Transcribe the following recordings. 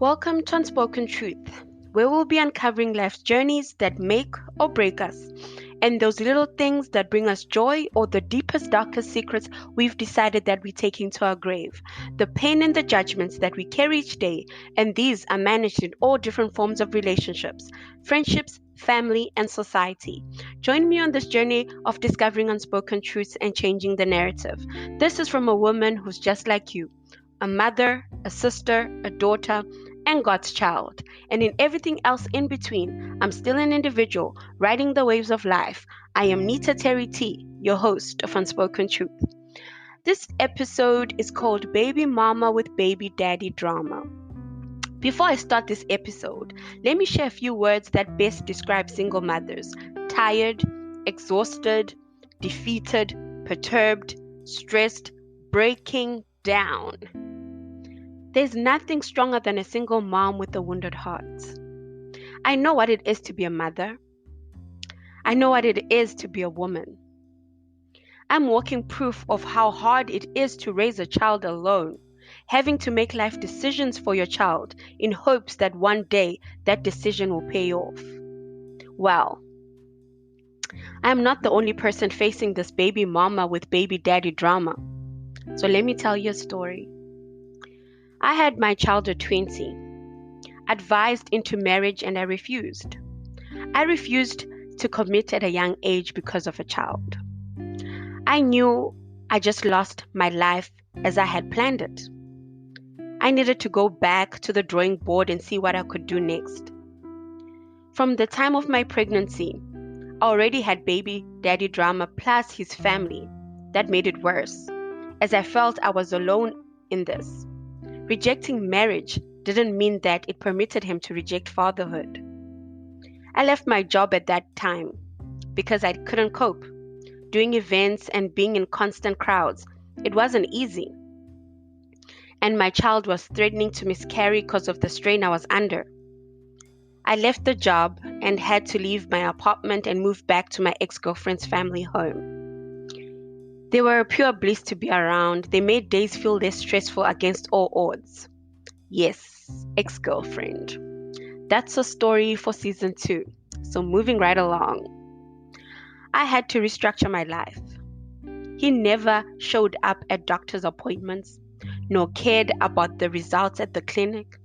Welcome to Unspoken Truth, where we'll be uncovering life's journeys that make or break us, and those little things that bring us joy or the deepest, darkest secrets we've decided that we take into our grave. The pain and the judgments that we carry each day, and these are managed in all different forms of relationships, friendships, family, and society. Join me on this journey of discovering unspoken truths and changing the narrative. This is from a woman who's just like you, a mother, a sister, a daughter, and God's child. And in everything else in between, I'm still an individual riding the waves of life. I am Nita Terry T, your host of Unspoken Truth. This episode is called Baby Mama with Baby Daddy Drama. Before I start this episode, let me share a few words that best describe single mothers: tired, exhausted, defeated, perturbed, stressed, breaking down. There's nothing stronger than a single mom with a wounded heart. I know what it is to be a mother. I know what it is to be a woman. I'm walking proof of how hard it is to raise a child alone, having to make life decisions for your child in hopes that one day that decision will pay off. Well, I am not the only person facing this baby mama with baby daddy drama. So let me tell you a story. I had my child at 20, advised into marriage, and I refused. I refused to commit at a young age because of a child. I knew I just lost my life as I had planned it. I needed to go back to the drawing board and see what I could do next. From the time of my pregnancy, I already had baby daddy drama plus his family. That made it worse, as I felt I was alone in this. Rejecting marriage didn't mean that it permitted him to reject fatherhood. I left my job at that time because I couldn't cope. Doing events and being in constant crowds, it wasn't easy. And my child was threatening to miscarry because of the strain I was under. I left the job and had to leave my apartment and move back to my ex-girlfriend's family home. They were a pure bliss to be around. They made days feel less stressful against all odds. Yes, ex-girlfriend. That's a story for season 2. So moving right along. I had to restructure my life. He never showed up at doctor's appointments, nor cared about the results at the clinic.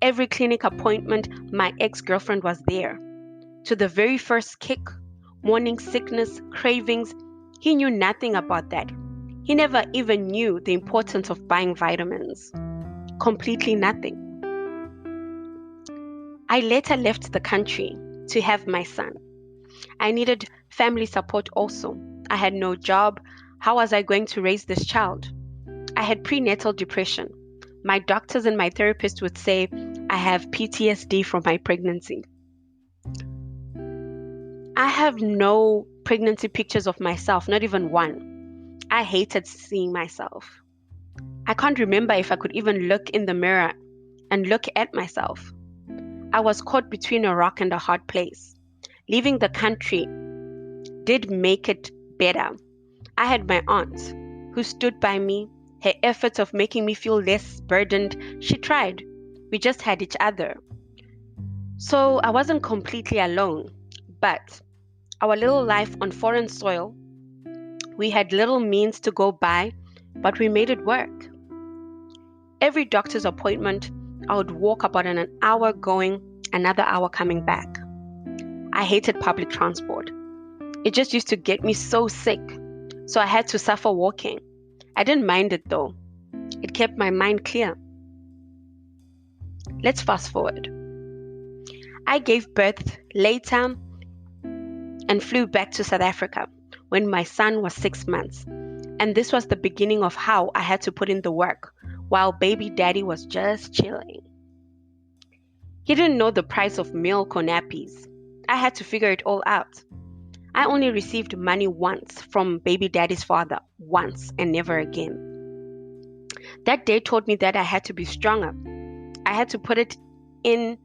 Every clinic appointment, my ex-girlfriend was there. To the very first kick, morning sickness, cravings, he knew nothing about that. He never even knew the importance of buying vitamins. Completely nothing. I later left the country to have my son. I needed family support also. I had no job. How was I going to raise this child? I had prenatal depression. My doctors and my therapist would say I have PTSD from my pregnancy. I have no pregnancy pictures of myself, not even one. I hated seeing myself. I can't remember if I could even look in the mirror and look at myself. I was caught between a rock and a hard place. Leaving the country did make it better. I had my aunt who stood by me. Her efforts of making me feel less burdened, she tried. We just had each other. So I wasn't completely alone, but our little life on foreign soil, we had little means to go by, but we made it work. Every doctor's appointment, I would walk about an hour going, another hour coming back. I hated public transport. It just used to get me so sick, so I had to suffer walking. I didn't mind it though. It kept my mind clear. Let's fast forward. I gave birth later and flew back to South Africa when my son was 6 months. And this was the beginning of how I had to put in the work while baby daddy was just chilling. He didn't know the price of milk or nappies. I had to figure it all out. I only received money once from baby daddy's father, once and never again. That day taught me that I had to be stronger. I had to put it in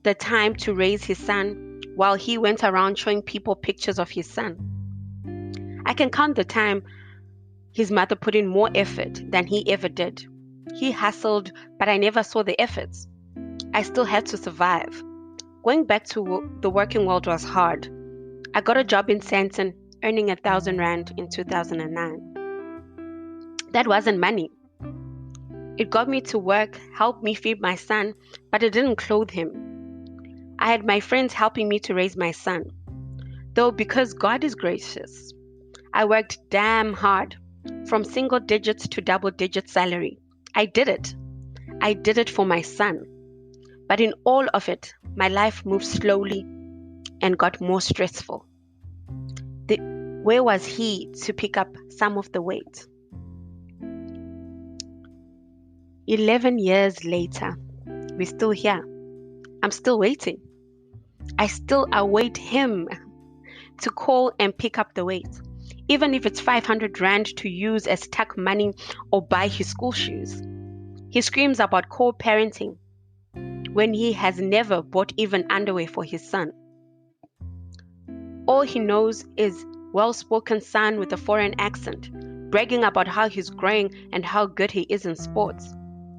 the time to raise his son while he went around showing people pictures of his son. I can count the time his mother put in more effort than he ever did. He hustled, but I never saw the efforts. I still had to survive. Going back to the working world was hard. I got a job in Sandton, earning 1,000 Rand in 2009. That wasn't money. It got me to work, helped me feed my son, but it didn't clothe him. I had my friends helping me to raise my son. Though because God is gracious, I worked damn hard, from single digits to double digit salary. I did it. I did it for my son. But in all of it, my life moved slowly and got more stressful. Where was he to pick up some of the weight? 11 years later, we're still here. I'm still waiting. I still await him to call and pick up the weight, even if it's 500 Rand to use as tuck money or buy his school shoes. He screams about co-parenting when he has never bought even underwear for his son. All he knows is well-spoken son with a foreign accent, bragging about how he's growing and how good he is in sports.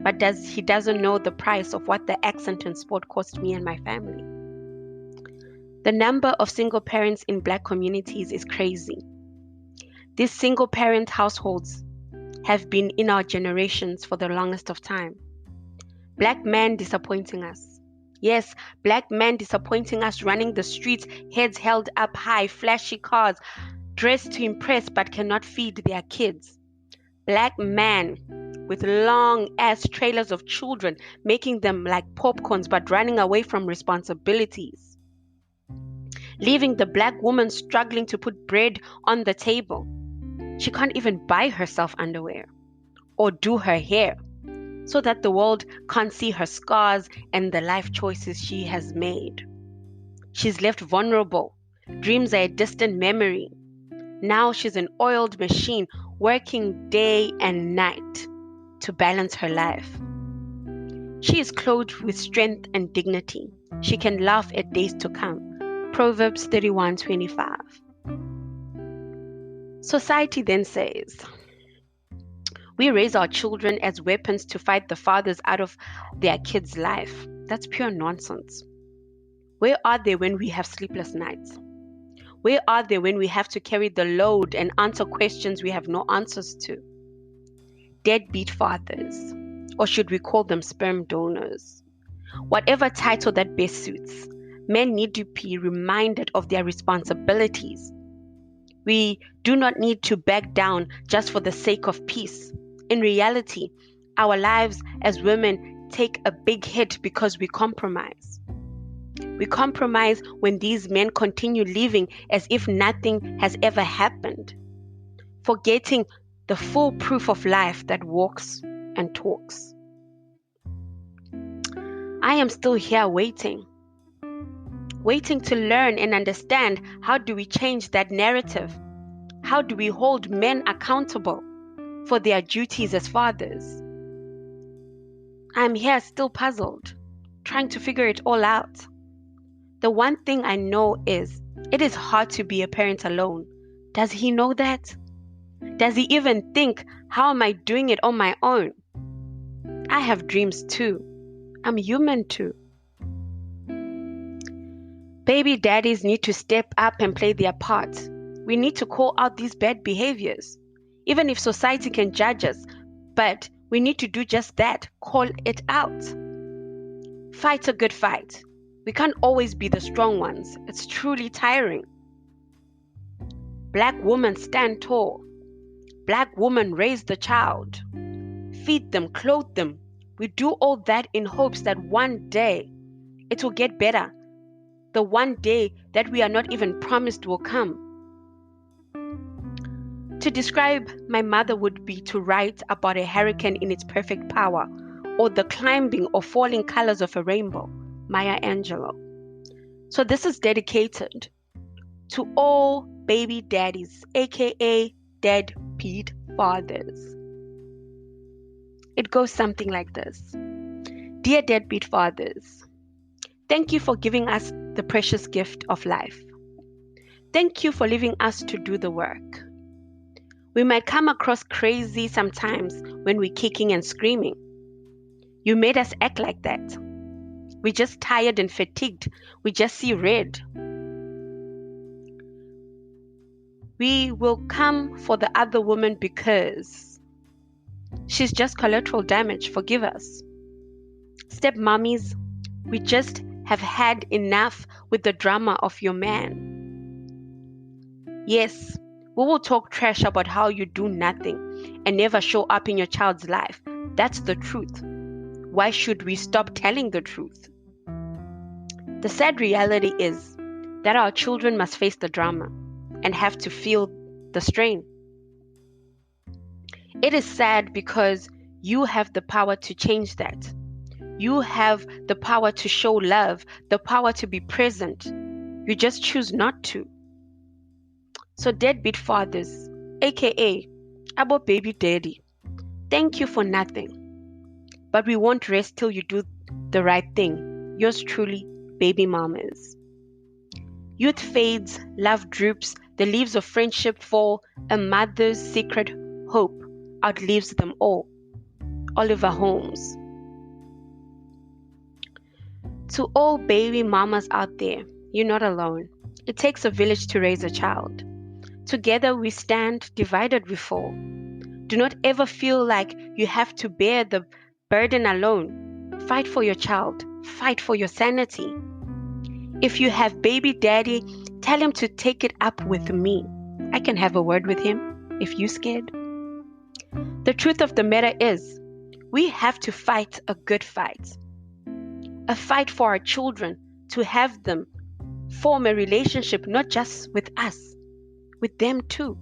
But he doesn't know the price of what the accent in sport cost me and my family. The number of single parents in Black communities is crazy. These single parent households have been in our generations for the longest of time. Black men disappointing us. Yes, Black men disappointing us, running the streets, heads held up high, flashy cars, dressed to impress but cannot feed their kids. Black men with long-ass trailers of children, making them like popcorns but running away from responsibilities. Leaving the Black woman struggling to put bread on the table. She can't even buy herself underwear or do her hair, so that the world can't see her scars and the life choices she has made. She's left vulnerable. Dreams are a distant memory. Now she's an oiled machine working day and night to balance her life. She is clothed with strength and dignity. She can laugh at days to come. Proverbs 31:25. Society then says, we raise our children as weapons to fight the fathers out of their kids' life. That's pure nonsense. Where are they when we have sleepless nights? Where are they when we have to carry the load and answer questions we have no answers to? Deadbeat fathers, or should we call them sperm donors? Whatever title that best suits, men need to be reminded of their responsibilities. We do not need to back down just for the sake of peace. In reality, our lives as women take a big hit because we compromise. We compromise when these men continue living as if nothing has ever happened, forgetting the full proof of life that walks and talks. I am still here waiting to learn and understand, how do we change that narrative? How do we hold men accountable for their duties as fathers? I'm here still puzzled, trying to figure it all out. The one thing I know is, it is hard to be a parent alone. Does he know that? Does he even think, how am I doing it on my own? I have dreams too. I'm human too. Baby daddies need to step up and play their part. We need to call out these bad behaviors, even if society can judge us, but we need to do just that, call it out. Fight a good fight. We can't always be the strong ones. It's truly tiring. Black women stand tall. Black women raise the child. Feed them, clothe them. We do all that in hopes that one day it will get better. The one day that we are not even promised will come. To describe my mother would be to write about a hurricane in its perfect power, or the climbing or falling colors of a rainbow. Maya Angelou. So this is dedicated to all baby daddies, aka deadbeat fathers. It goes something like this. Dear deadbeat fathers, thank you for giving us the precious gift of life. Thank you for leaving us to do the work. We might come across crazy sometimes when we're kicking and screaming. You made us act like that. We're just tired and fatigued. We just see red. We will come for the other woman because she's just collateral damage. Forgive us. Stepmommies, we just have had enough with the drama of your man. Yes, we will talk trash about how you do nothing and never show up in your child's life. That's the truth. Why should we stop telling the truth? The sad reality is that our children must face the drama and have to feel the strain. It is sad because you have the power to change that. You have the power to show love, the power to be present. You just choose not to. So deadbeat fathers, aka Abo baby daddy, thank you for nothing. But we won't rest till you do the right thing. Yours truly, baby mamas. Youth fades, love droops, the leaves of friendship fall, a mother's secret hope outlives them all. Oliver Holmes. To all baby mamas out there, you're not alone. It takes a village to raise a child. Together we stand, divided we fall. Do not ever feel like you have to bear the burden alone. Fight for your child. Fight for your sanity. If you have baby daddy, tell him to take it up with me. I can have a word with him if you're scared. The truth of the matter is, we have to fight a good fight. A fight for our children, to have them form a relationship not just with us, with them too.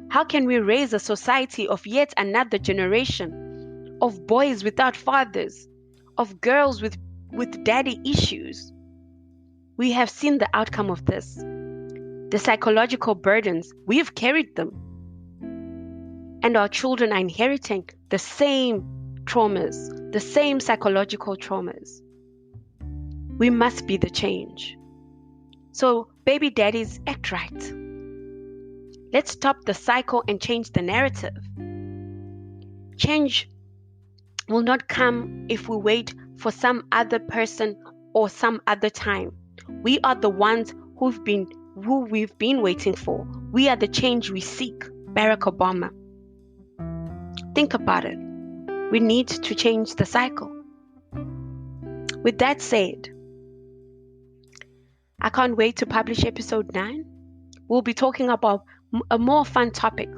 How can we raise a society of yet another generation of boys without fathers, of girls with daddy issues? We have seen the outcome of this. The psychological burdens, we've carried them. And our children are inheriting the same traumas, the same psychological traumas. We must be the change. So, baby daddies, act right. Let's stop the cycle and change the narrative. Change will not come if we wait for some other person or some other time. We are the ones who we've been waiting for. We are the change we seek. Barack Obama. Think about it. We need to change the cycle. With that said, I can't wait to publish episode 9. We'll be talking about a more fun topic,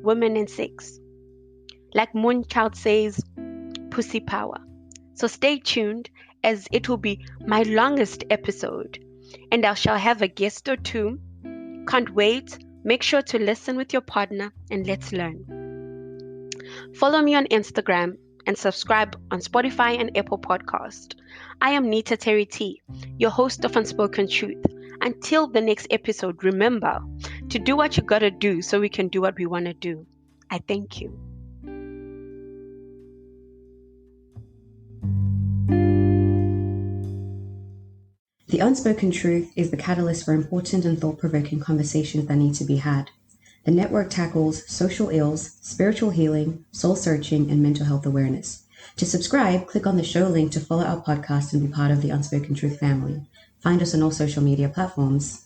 women and sex. Like Moonchild says, pussy power. So stay tuned, as it will be my longest episode, and I shall have a guest or two. Can't wait. Make sure to listen with your partner and let's learn. Follow me on Instagram and subscribe on Spotify and Apple Podcast. I am Nita Terry T, your host of Unspoken Truth. Until the next episode, remember to do what you gotta do so we can do what we want to do. I thank you. The Unspoken Truth is the catalyst for important and thought-provoking conversations that need to be had. The network tackles social ills, spiritual healing, soul-searching, and mental health awareness. To subscribe, click on the show link to follow our podcast and be part of the Unspoken Truth family. Find us on all social media platforms.